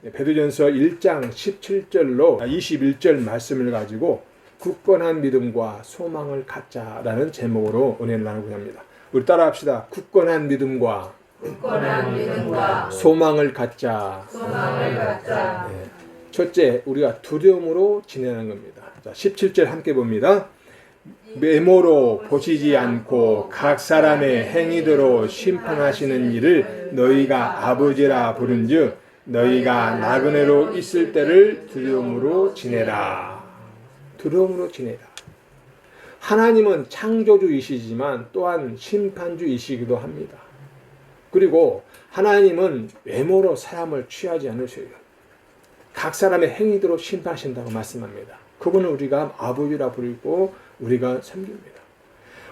베드로전서 1장 17절로 21절 말씀을 가지고 굳건한 믿음과 소망을 갖자라는 제목으로 은혜를 나누고자 합니다. 우리 따라합시다. 굳건한 믿음과 소망을 갖자. 네. 첫째, 우리가 두려움으로 지내는 겁니다. 자, 17절 함께 봅니다. 메모로 보시지 않고 각 사람의 행위대로 심판하시는 이를 너희가 아버지라 부른즉 너희가 나그네로 있을 때를 두려움으로 지내라. 두려움으로 지내라. 하나님은 창조주이시지만 또한 심판주이시기도 합니다. 그리고 하나님은 외모로 사람을 취하지 않으셔요. 각 사람의 행위대로 심판하신다고 말씀합니다. 그분은 우리가 아버지라 부르고 우리가 섬깁니다.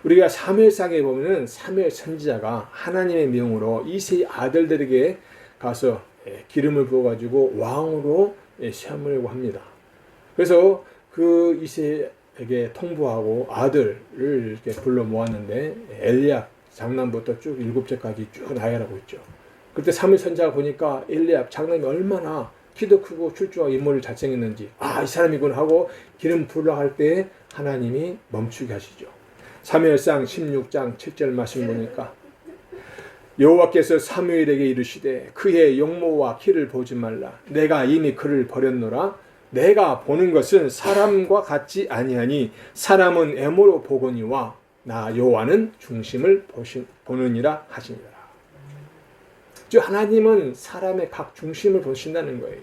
우리가 사무엘상에 보면은 사무엘 선지자가 하나님의 명으로 이새의 아들들에게 가서 기름을 부어가지고 왕으로 세우려고 합니다. 그래서 그 이새에게 통보하고 아들을 이렇게 불러 모았는데 엘리압 장남부터 쭉 7제까지 쭉 나열하고 있죠. 그때 사무엘 선지자가 보니까 엘리압 장남이 얼마나 키도 크고 출중하고 인물을 잘생겼는지 이 사람이구나 하고 기름 부으려 할 때 하나님이 멈추게 하시죠. 사무엘상 16장 7절 말씀 보니까 여호와께서 사무엘에게 이르시되 그의 용모와 키를 보지 말라. 내가 이미 그를 버렸노라. 내가 보는 것은 사람과 같지 아니하니 사람은 애모로 보거니와 나 여호와는 중심을 보느니라 하시니라. 즉 하나님은 사람의 각 중심을 보신다는 거예요.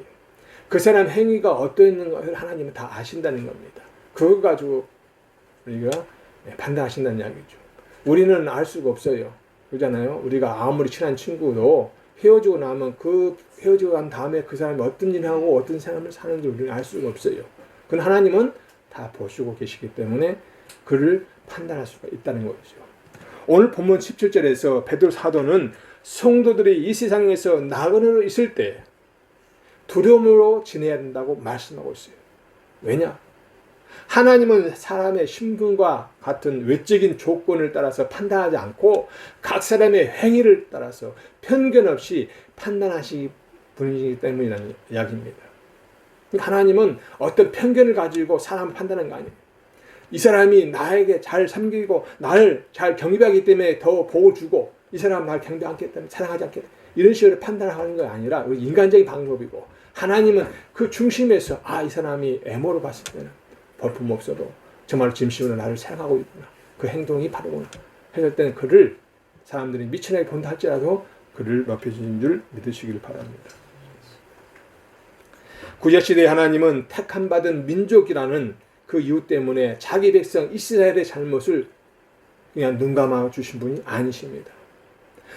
그 사람 행위가 어떠한 것을 하나님은 다 아신다는 겁니다. 그거 가지고 우리가 판단하신다는 이야기죠. 우리는 알 수가 없어요. 그러잖아요. 우리가 아무리 친한 친구도 헤어지고 나면 그 헤어지고 난 다음에 그 사람이 어떤 일을 하고 어떤 삶을 사는지 우리는 알 수가 없어요. 그건 하나님은 다 보시고 계시기 때문에 그를 판단할 수가 있다는 거죠. 오늘 본문 17절에서 베드로 사도는 성도들이 이 세상에서 나그네로 있을 때 두려움으로 지내야 된다고 말씀하고 있어요. 왜냐? 하나님은 사람의 신분과 같은 외적인 조건을 따라서 판단하지 않고 각 사람의 행위를 따라서 편견 없이 판단하시기 분이시기 때문이라는 이야기입니다. 하나님은 어떤 편견을 가지고 사람을 판단하는 거 아니에요. 이 사람이 나에게 잘 섬기고 나를 잘 경배하기 때문에 더 복을 주고 이 사람은 나를 경배 않기 때문에 사랑하지 않겠다. 이런 식으로 판단하는 게 아니라 인간적인 방법이고 하나님은 그 중심에서 이 사람이 애모로 봤을 때는 볼품 없어도 정말 진심으로 나를 사랑하고 있구나. 그 행동이 바르구나. 했을 때는 그를 사람들이 미천하게 본다 할지라도 그를 높여주는 줄 믿으시길 바랍니다. 구약시대의 하나님은 택함받은 민족이라는 그 이유 때문에 자기 백성 이스라엘의 잘못을 그냥 눈감아 주신 분이 아니십니다.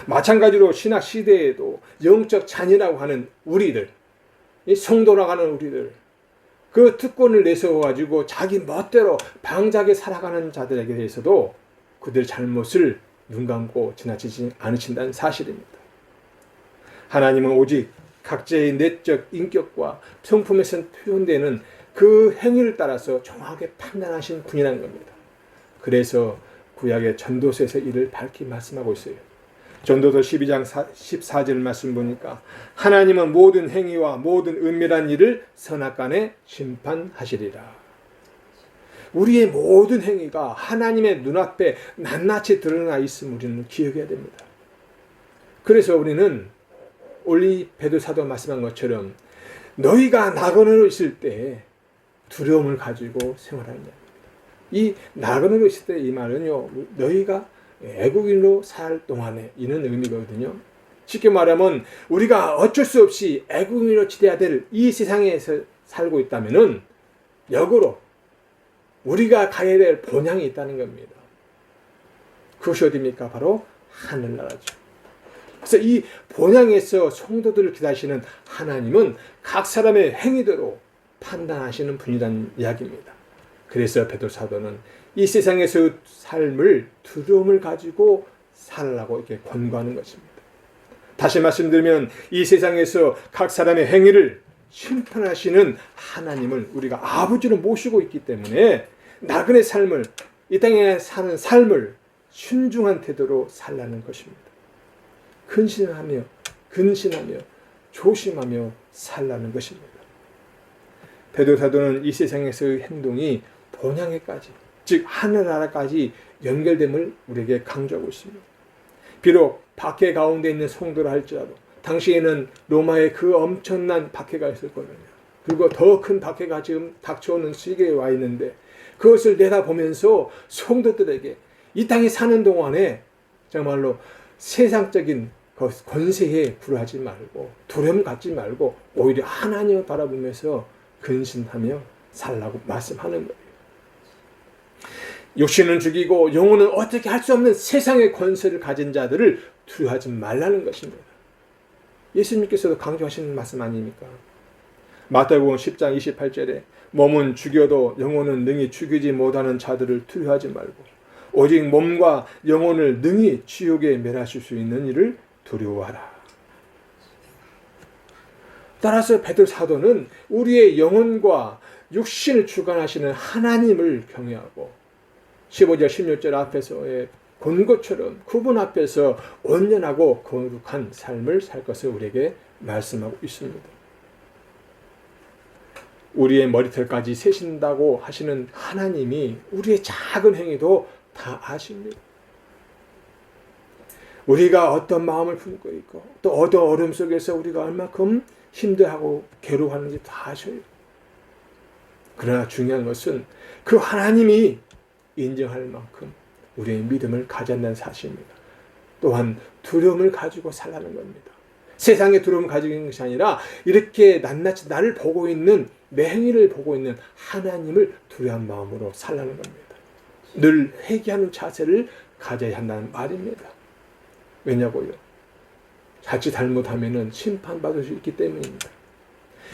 마찬가지로 신학 시대에도 영적 자녀라고 하는 우리들, 이 성도라고 하는 우리들, 그 특권을 내세워가지고 자기 멋대로 방자하게 살아가는 자들에게 대해서도 그들 잘못을 눈감고 지나치지 않으신다는 사실입니다. 하나님은 오직 각자의 내적 인격과 성품에서 표현되는 그 행위를 따라서 정확하게 판단하신 분이라는 겁니다. 그래서 구약의 전도서에서 이를 밝히 말씀하고 있어요. 전도서 12장 14절 말씀 보니까 하나님은 모든 행위와 모든 은밀한 일을 선악간에 심판하시리라. 우리의 모든 행위가 하나님의 눈앞에 낱낱이 드러나 있음을 우리는 기억해야 됩니다. 그래서 우리는 올리 베드로 사도가 말씀한 것처럼 너희가 나그네로 있을 때 두려움을 가지고 생활하는 겁니다. 이 나그네로 있을 때 이 말은요, 너희가 애국인으로 살 동안에 이런 의미거든요. 쉽게 말하면 우리가 어쩔 수 없이 애국인으로 지내야 될 이 세상에서 살고 있다면은 역으로 우리가 가야 될 본향이 있다는 겁니다. 그것이 어디입니까? 바로 하늘나라죠. 그래서 이 본향에서 성도들을 기다리시는 하나님은 각 사람의 행위대로 판단하시는 분이라는 이야기입니다. 그래서 베드로 사도는 이 세상에서 삶을 두려움을 가지고 살라고 이렇게 권고하는 것입니다. 다시 말씀드리면 이 세상에서 각 사람의 행위를 심판하시는 하나님을 우리가 아버지로 모시고 있기 때문에 나그네 삶을, 이 땅에 사는 삶을 순종한 태도로 살라는 것입니다. 근신하며 조심하며 살라는 것입니다. 베드로 사도는 이 세상에서의 행동이 본향에까지, 즉 하늘나라까지 연결됨을 우리에게 강조하고 있습니다. 비록 박해 가운데 있는 성도라 할지라도 당시에는 로마의 그 엄청난 박해가 있었거든요. 그리고 더 큰 박해가 지금 닥쳐오는 시기에 와 있는데 그것을 내다보면서 성도들에게 이 땅에 사는 동안에 정말로 세상적인 권세에 굴하지 말고 두려움 갖지 말고 오히려 하나님을 바라보면서 근신하며 살라고 말씀하는 거예요. 육신은 죽이고 영혼은 어떻게 할 수 없는 세상의 권세를 가진 자들을 두려워하지 말라는 것입니다. 예수님께서도 강조하시는 말씀 아닙니까? 마태복음 10장 28절에 몸은 죽여도 영혼은 능히 죽이지 못하는 자들을 두려워하지 말고 오직 몸과 영혼을 능히 지옥에 멸하실 수 있는 이를 두려워하라. 따라서 베드로 사도는 우리의 영혼과 육신을 주관하시는 하나님을 경외하고 15절 16절 앞에서의 본것처럼 그분 앞에서 온전하고 거룩한 삶을 살 것을 우리에게 말씀하고 있습니다. 우리의 머리털까지 세신다고 하시는 하나님이 우리의 작은 행위도 다 아십니다. 우리가 어떤 마음을 품고 있고 또 어떤 어려움 속에서 우리가 얼마큼 힘들어하고 괴로워하는지 다 아셔요. 그러나 중요한 것은 그 하나님이 인정할 만큼 우리의 믿음을 가졌다는 사실입니다. 또한 두려움을 가지고 살라는 겁니다. 세상의 두려움을 가지고 있는 것이 아니라 이렇게 낱낱이 나를 보고 있는 내 행위를 보고 있는 하나님을 두려운 마음으로 살라는 겁니다. 늘 회개하는 자세를 가져야 한다는 말입니다. 왜냐고요? 자칫 잘못하면 심판받을 수 있기 때문입니다.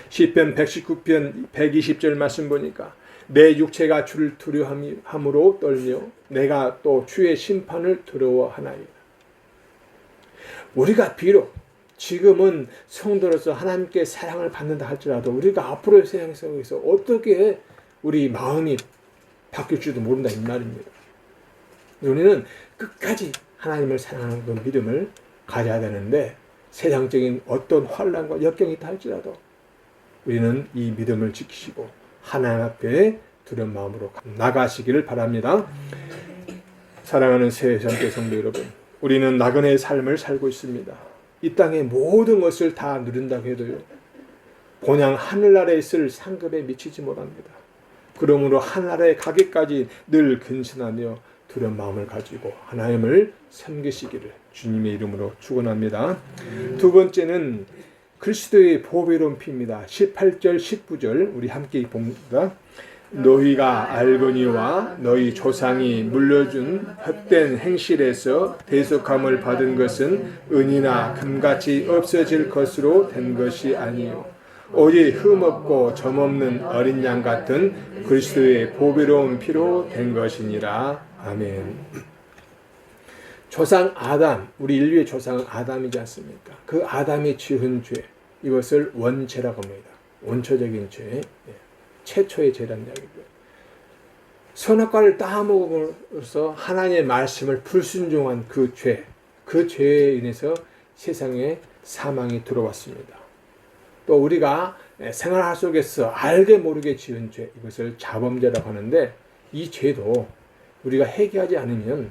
시편 119편 120절 말씀 보니까 내 육체가 주를 두려워함으로 떨며 내가 또 주의 심판을 두려워하나이다. 우리가 비록 지금은 성도로서 하나님께 사랑을 받는다 할지라도 우리가 앞으로의 세상 속에서 어떻게 우리 마음이 바뀔지도 모른다 이 말입니다. 우리는 끝까지 하나님을 사랑하는 그 믿음을 가져야 되는데 세상적인 어떤 환난과 역경이 있다 할지라도 우리는 이 믿음을 지키시고 하나님 앞에 두려운 마음으로 나가시기를 바랍니다. 사랑하는 새해상교 성도 여러분, 우리는 나그네의 삶을 살고 있습니다. 이 땅의 모든 것을 다 누린다고 해도요, 본향 하늘나라에 있을 상급에 미치지 못합니다. 그러므로 하늘나라에 가기까지 늘 근신하며 두려운 마음을 가지고 하나님을 섬기시기를 주님의 이름으로 축원합니다. 두 번째는 그리스도의 보배로운 피입니다. 18절 19절 우리 함께 봅니다. 너희가 알거니와 너희 조상이 물려준 헛된 행실에서 대속함을 받은 것은 은이나 금같이 없어질 것으로 된 것이 아니요 오직 흠없고 점없는 어린 양 같은 그리스도의 보배로운 피로 된 것이니라. 아멘. 조상 아담, 우리 인류의 조상은 아담이지 않습니까? 그 아담이 지은 죄, 이것을 원죄라고 합니다. 원초적인 죄, 최초의 죄라는 이야기고요. 선악과를 따먹음으로써 하나님의 말씀을 불순종한 그 죄, 그 죄에 인해서 세상에 사망이 들어왔습니다. 또 우리가 생활 속에서 알게 모르게 지은 죄, 이것을 자범죄라고 하는데 이 죄도 우리가 회개하지 않으면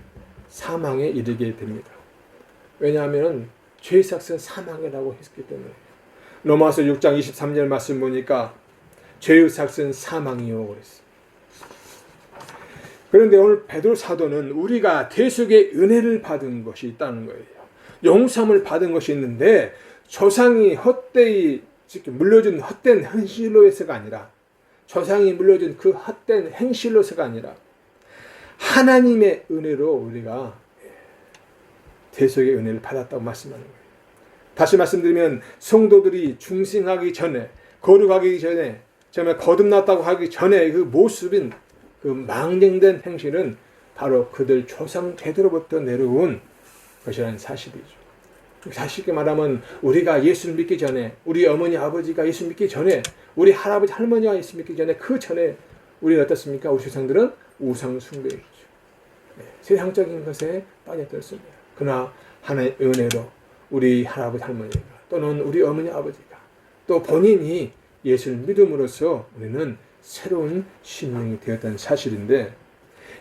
사망에 이르게 됩니다. 왜냐하면 죄의 삭은 사망이라고 했기 때문에. 로마서 6장 23절 말씀 보니까 죄의 삭은 사망이요 그랬어요. 그런데 오늘 베드로 사도는 우리가 대속의 은혜를 받은 것이 있다는 거예요. 용서함을 받은 것이 있는데 조상이 헛되이 물려준 헛된 행실로서가 아니라 조상이 물려준 그 헛된 행실로서가 아니라 하나님의 은혜로 우리가 대속의 은혜를 받았다고 말씀하는 거예요. 다시 말씀드리면 성도들이 중생하기 전에 거룩하기 전에 정말 거듭났다고 하기 전에 그 모습인 그 망령된 행실은 바로 그들 조상 대대로부터 내려온 것이라는 사실이죠. 쉽게 말하면 우리가 예수를 믿기 전에 우리 어머니 아버지가 예수 믿기 전에 우리 할아버지 할머니가 예수 믿기 전에 그 전에 우리는 어떻습니까? 우리 조상들은 우상 숭배했죠. 세상적인 것에 빠져들었습니다. 그러나 하나님의 은혜로 우리 할아버지 할머니가 또는 우리 어머니 아버지 또 본인이 예수를 믿음으로써 우리는 새로운 신령이 되었다는 사실인데,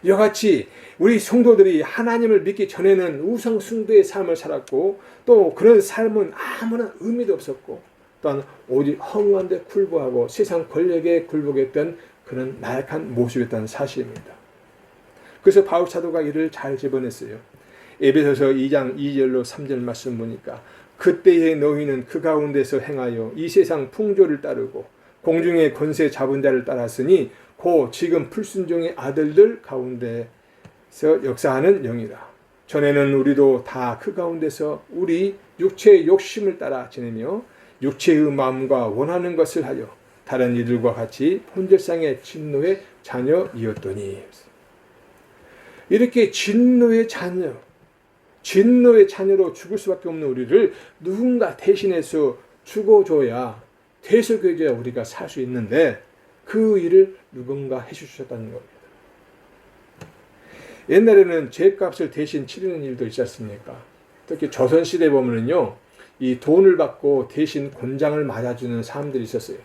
이와 같이 우리 성도들이 하나님을 믿기 전에는 우상 숭배의 삶을 살았고, 또 그런 삶은 아무런 의미도 없었고, 또한 오직 허무한 데 굴복하고 세상 권력에 굴복했던 그런 나약한 모습이었다는 사실입니다. 그래서 바울 사도가 이를 잘 집어냈어요. 에베소서 2장 2절로 3절 말씀 보니까, 그때의 너희는 그 가운데서 행하여 이 세상 풍조를 따르고 공중의 권세 잡은 자를 따랐으니 곧 지금 불순종의 아들들 가운데서 역사하는 영이라. 전에는 우리도 다 그 가운데서 우리 육체의 욕심을 따라 지내며 육체의 마음과 원하는 것을 하여 다른 이들과 같이 본질상의 진노의 자녀이었더니. 이렇게 진노의 자녀로 죽을 수밖에 없는 우리를 누군가 대신해서 죽어줘야, 대속해줘야 우리가 살 수 있는데, 그 일을 누군가 해주셨다는 겁니다. 옛날에는 죄값을 대신 치르는 일도 있지 않습니까? 특히 조선시대에 보면은요, 이 돈을 받고 대신 곤장을 맞아주는 사람들이 있었어요.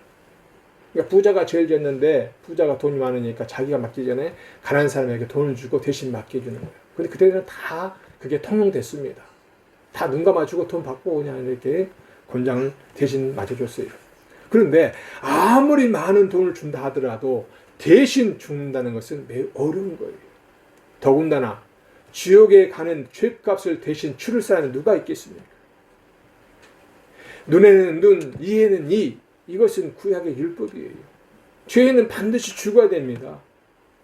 그러니까 부자가 죄를 졌는데, 부자가 돈이 많으니까 자기가 맞기 전에 가난한 사람에게 돈을 주고 대신 맡겨주는 거예요. 근데 그때는 다 그게 통용됐습니다. 다 눈 감아주고 돈 받고 그냥 이렇게 곤장을 대신 맞아줬어요. 그런데 아무리 많은 돈을 준다 하더라도 대신 죽는다는 것은 매우 어려운 거예요. 더군다나 지옥에 가는 죄값을 대신 치를 사람이 누가 있겠습니까? 눈에는 눈, 이에는 이. 이것은 구약의 율법이에요. 죄인은 반드시 죽어야 됩니다.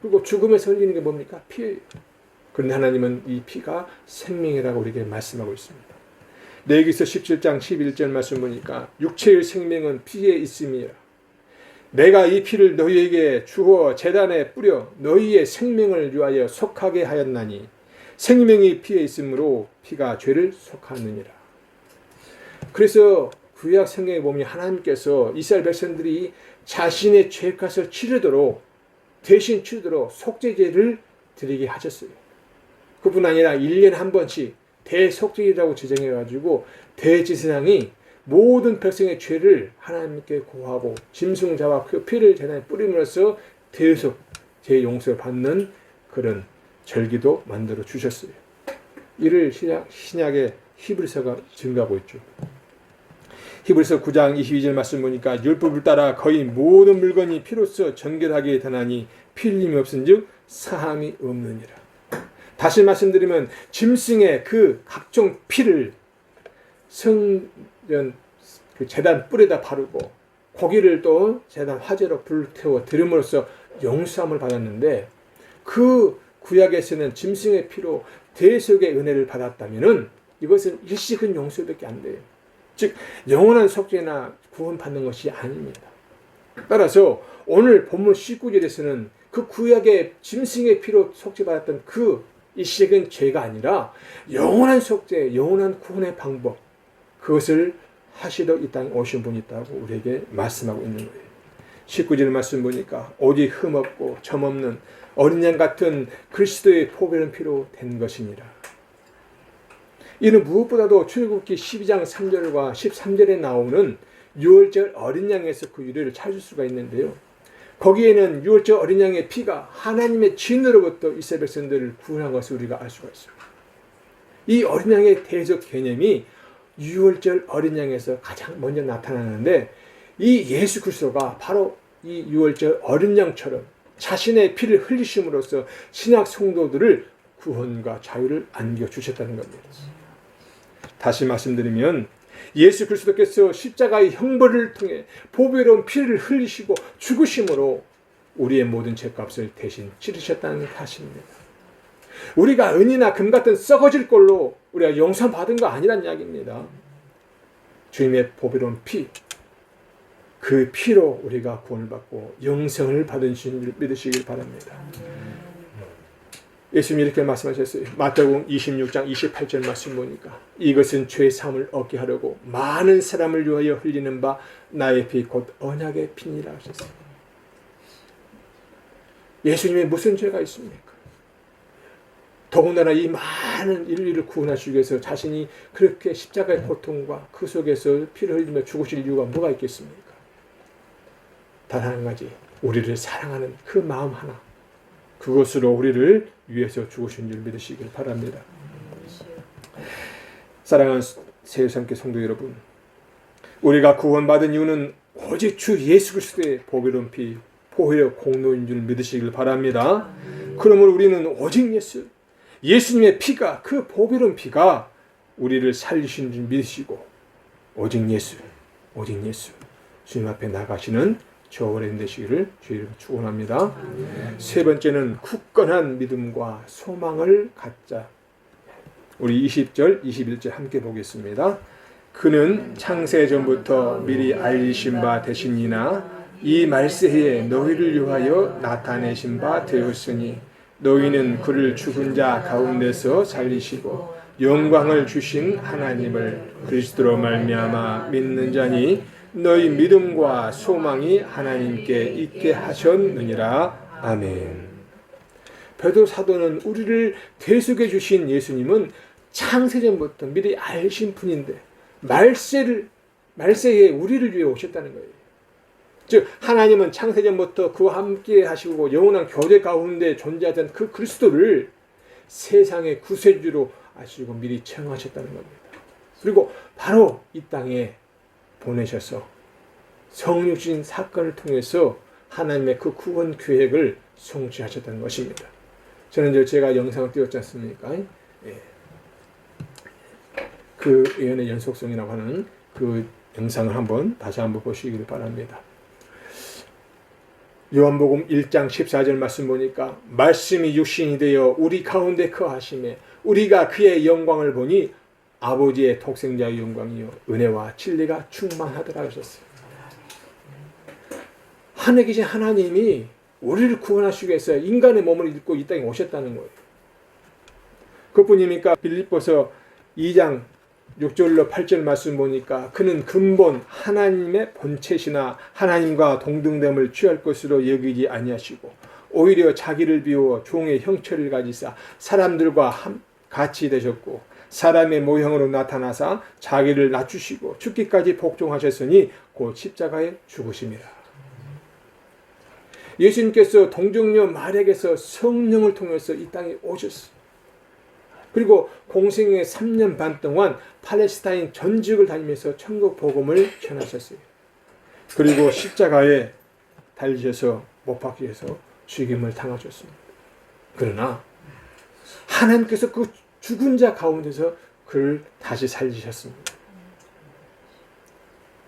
그리고 죽음에서 흘리는 게 뭡니까? 피예요. 그런데 하나님은 이 피가 생명이라고 우리에게 말씀하고 있습니다. 레위기서 17장 11절 말씀 보니까, 육체의 생명은 피에 있음이라. 내가 이 피를 너희에게 주어 제단에 뿌려 너희의 생명을 위하여 속하게 하였나니 생명이 피에 있으므로 피가 죄를 속하느니라. 그래서 구약 성경에 보면 하나님께서 이스라엘 백성들이 자신의 죄값을 치르도록, 대신 치르도록 속죄제를 드리게 하셨어요. 그뿐 아니라 1년에 한 번씩 대속죄라고 지정해가지고 대제사장이 모든 백성의 죄를 하나님께 고하고 짐승자와 그 피를 제단에 뿌림으로써 대속죄 용서를 받는 그런 절기도 만들어 주셨어요. 이를 신약의 히브리서가 증거하고 있죠. 히브리서 9장 22절 말씀 보니까, 율법을 따라 거의 모든 물건이 피로써 정결하게 되나니 피 흘림이 없은즉 사함이 없느니라. 다시 말씀드리면, 짐승의 그 각종 피를 성전 그 제단 뿔에다 바르고 고기를 또 제단 화재로 불태워 드림으로써 용서함을 받았는데, 그 구약에서는 짐승의 피로 대속의 은혜를 받았다면은 이것은 일시적 용서밖에 안 돼요. 즉 영원한 속죄나 구원받는 것이 아닙니다. 따라서 오늘 본문 19절에서는 그 구약의 짐승의 피로 속죄받았던 그 일시적인 죄가 아니라 영원한 속죄, 영원한 구원의 방법, 그것을 하시러 이 땅에 오신 분이 있다고 우리에게 말씀하고 있는 거예요. 19절 말씀 보니까, 오직 흠없고 점없는 어린 양 같은 그리스도의 보배로운 피로 된 것이니라. 이는 무엇보다도 출애굽기 12장 3절과 13절에 나오는 유월절 어린 양에서 그 유래를 찾을 수가 있는데요. 거기에는 유월절 어린 양의 피가 하나님의 진으로부터 이스라엘 백성들을 구원한 것을 우리가 알 수가 있습니다. 이 어린 양의 대적 개념이 유월절 어린 양에서 가장 먼저 나타나는데, 이 예수 그리스도가 바로 이 유월절 어린 양처럼 자신의 피를 흘리심으로써 신약 성도들을 구원과 자유를 안겨주셨다는 겁니다. 다시 말씀드리면, 예수 그리스도께서 십자가의 형벌을 통해 보배로운 피를 흘리시고 죽으심으로 우리의 모든 죄값을 대신 치르셨다는 사실입니다. 우리가 은이나 금 같은 썩어질 걸로 우리가 용서받은 거 아니란 이야기입니다. 주님의 보배로운 피, 그 피로 우리가 구원을 받고 영생을 받은 줄 믿으시길 바랍니다. 예수님이 이렇게 말씀하셨어요. 마태복음 26장 28절 말씀 보니까, 이것은 죄 사함을 얻게 하려고 많은 사람을 위하여 흘리는 바 나의 피 곧 언약의 피니라 하셨어요. 예수님의 무슨 죄가 있습니까? 더군다나 이 많은 인류를 구원하시기 위해서 자신이 그렇게 십자가의 고통과 그 속에서 피를 흘리며 죽으실 이유가 뭐가 있겠습니까? 단 한 가지, 우리를 사랑하는 그 마음 하나, 그것으로 우리를 위해서 죽으신 줄 믿으시길 바랍니다. 사랑하는 세상교 성도 여러분, 우리가 구원받은 이유는 오직 주 예수 그리스도의 보배로운 피, 보혈의 공로인 줄 믿으시길 바랍니다. 그러므로 우리는 오직 예수님의 피가, 그 보배로운 피가 우리를 살리신 줄 믿으시고 오직 예수 주님 앞에 나가시는 저 오랜 되시기를 주의를 축원합니다. 세 번째는 굳건한 믿음과 소망을 갖자. 우리 20절, 21절 함께 보겠습니다. 그는 창세전부터 미리 알리신 바 되시니나 이 말세에 너희를 위하여 나타내신 바 되었으니 너희는 그를 죽은 자 가운데서 살리시고 영광을 주신 하나님을 그리스도로 말미암아 믿는 자니 너희 믿음과 소망이 하나님께 있게 하셨느니라. 아멘. 베드로 사도는 우리를 대속해 주신 예수님은 창세전부터 미리 알신 분인데 말세에 우리를 위해 오셨다는 거예요. 즉 하나님은 창세전부터 그와 함께 하시고 영원한 교제 가운데 존재하던 그 그리스도를 세상의 구세주로 아시고 미리 청하셨다는 겁니다. 그리고 바로 이 땅에 보내셔서 성육신 사건을 통해서 하나님의 그 구원 계획을 성취하셨다는 것입니다. 저는 제가 영상을 띄웠지 않습니까? 그 예언의 연속성이라고 하는 그 영상을 다시 한번 보시기를 바랍니다. 요한복음 1장 14절 말씀 보니까 말씀이 육신이 되어 우리 가운데 거하심에 우리가 그의 영광을 보니 아버지의 독생자의 영광이요 은혜와 진리가 충만하더라 하셨어요. 하늘에 계신 하나님이 우리를 구원하시기 위해서 인간의 몸을 입고 이 땅에 오셨다는 거예요. 그뿐입니까? 빌립보서 2장 6절로 8절 말씀 보니까 그는 근본 하나님의 본체시나 하나님과 동등됨을 취할 것으로 여기지 아니하시고 오히려 자기를 비워 종의 형체를 가지사 사람들과 같이 되셨고 사람의 모형으로 나타나사 자기를 낮추시고 죽기까지 복종하셨으니 곧 십자가에 죽으심이라. 예수님께서 동정녀 마리아에게서 성령을 통해서 이 땅에 오셨어요. 그리고 공생의 3년 반 동안 팔레스타인 전 지역을 다니면서 천국 복음을 전하셨어요. 그리고 십자가에 달리셔서 못 박히셔서 죽임을 당하셨습니다. 그러나 하나님께서 그 죽은 자 가운데서 그를 다시 살리셨습니다.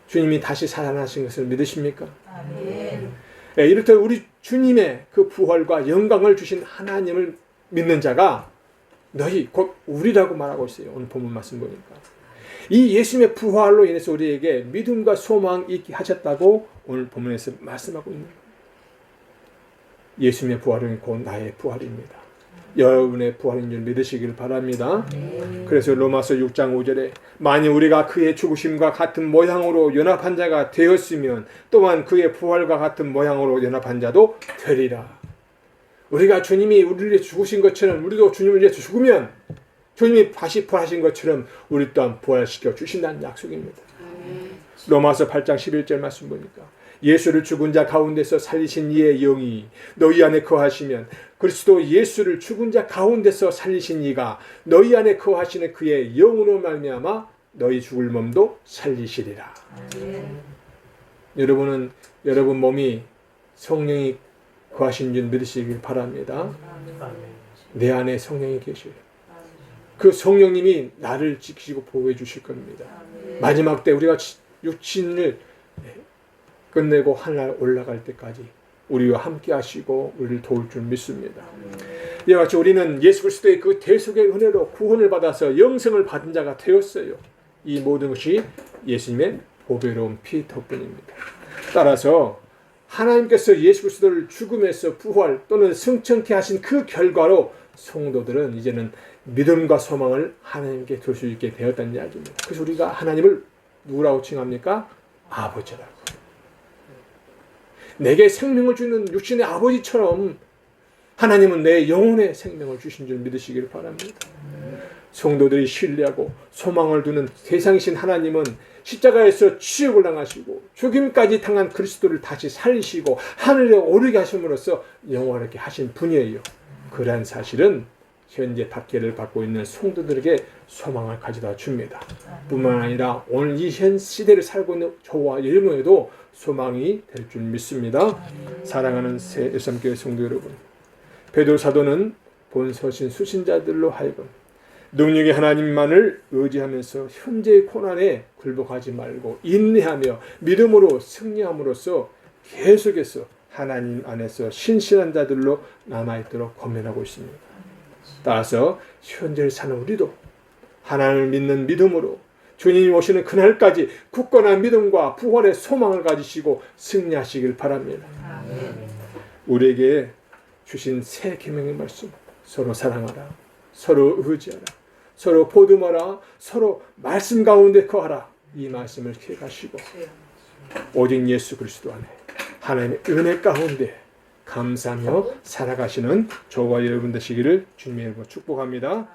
주님이 다시 살아나신 것을 믿으십니까? 아멘. 이렇듯 우리 주님의 그 부활과 영광을 주신 하나님을 믿는 자가 너희 곧 우리라고 말하고 있어요. 오늘 본문 말씀 보니까 이 예수님의 부활로 인해서 우리에게 믿음과 소망이 있게 하셨다고 오늘 본문에서 말씀하고 있는 거예요. 예수님의 부활은 곧 나의 부활입니다. 여러분의 부활인 줄 믿으시길 바랍니다. 그래서 로마서 6장 5절에 만일 우리가 그의 죽으심과 같은 모양으로 연합한 자가 되었으면 또한 그의 부활과 같은 모양으로 연합한 자도 되리라. 우리가 주님이 우리를 위해 죽으신 것처럼 우리도 주님을 위해 죽으면 주님이 다시 부활하신 것처럼 우리 또한 부활시켜 주신다는 약속입니다. 로마서 8장 11절 말씀 보니까 예수를 죽은 자 가운데서 살리신 이의 영이 너희 안에 거하시면 그리스도 예수를 죽은 자 가운데서 살리신 이가 너희 안에 거하시는 그의 영으로 말미암아 너희 죽을 몸도 살리시리라. 여러분 몸이 성령이 거하신 줄 믿으시길 바랍니다. 내 안에 성령이 계셔요. 그 성령님이 나를 지키시고 보호해 주실 겁니다. 마지막 때 우리가 육신을 끝내고 하늘 올라갈 때까지 우리와 함께 하시고 우리를 도울 줄 믿습니다. 이와 같이 우리는 예수 그리스도의 그 대속의 은혜로 구원을 받아서 영생을 받은 자가 되었어요. 이 모든 것이 예수님의 보배로운 피 덕분입니다. 따라서 하나님께서 예수 그리스도를 죽음에서 부활 또는 승천케 하신 그 결과로 성도들은 이제는 믿음과 소망을 하나님께 둘 수 있게 되었다는 이야기입니다. 그래서 우리가 하나님을 누구라고 칭합니까? 아버지라고. 내게 생명을 주는 육신의 아버지처럼 하나님은 내 영혼의 생명을 주신 줄 믿으시기를 바랍니다. 성도들이 신뢰하고 소망을 두는 세상이신 하나님은 십자가에서 치욕을 당하시고 죽임까지 당한 그리스도를 다시 살리시고 하늘에 오르게 하심으로써 영원하게 하신 분이에요. 그러한 사실은 현재 박해를 받고 있는 성도들에게 소망을 가져다 줍니다. 뿐만 아니라 오늘 이 현 시대를 살고 있는 저와 여러분에도 소망이 될 줄 믿습니다. 사랑하는 새 일삼교회 성도 여러분, 베드로 사도는 본서신 수신자들로 하여금 능력의 하나님만을 의지하면서 현재의 고난에 굴복하지 말고 인내하며 믿음으로 승리함으로써 계속해서 하나님 안에서 신실한 자들로 남아있도록 권면하고 있습니다. 따라서 현재를 사는 우리도 하나님을 믿는 믿음으로 주님이 오시는 그날까지 굳건한 믿음과 부활의 소망을 가지시고 승리하시길 바랍니다. 우리에게 주신 새 계명의 말씀, 서로 사랑하라, 서로 의지하라, 서로 보듬어라, 서로 말씀 가운데 거하라, 이 말씀을 기억하시고 오직 예수 그리스도 안에 하나님의 은혜 가운데 감사하며 살아가시는 저와 여러분 되시기를 주님의 이름으로 축복합니다.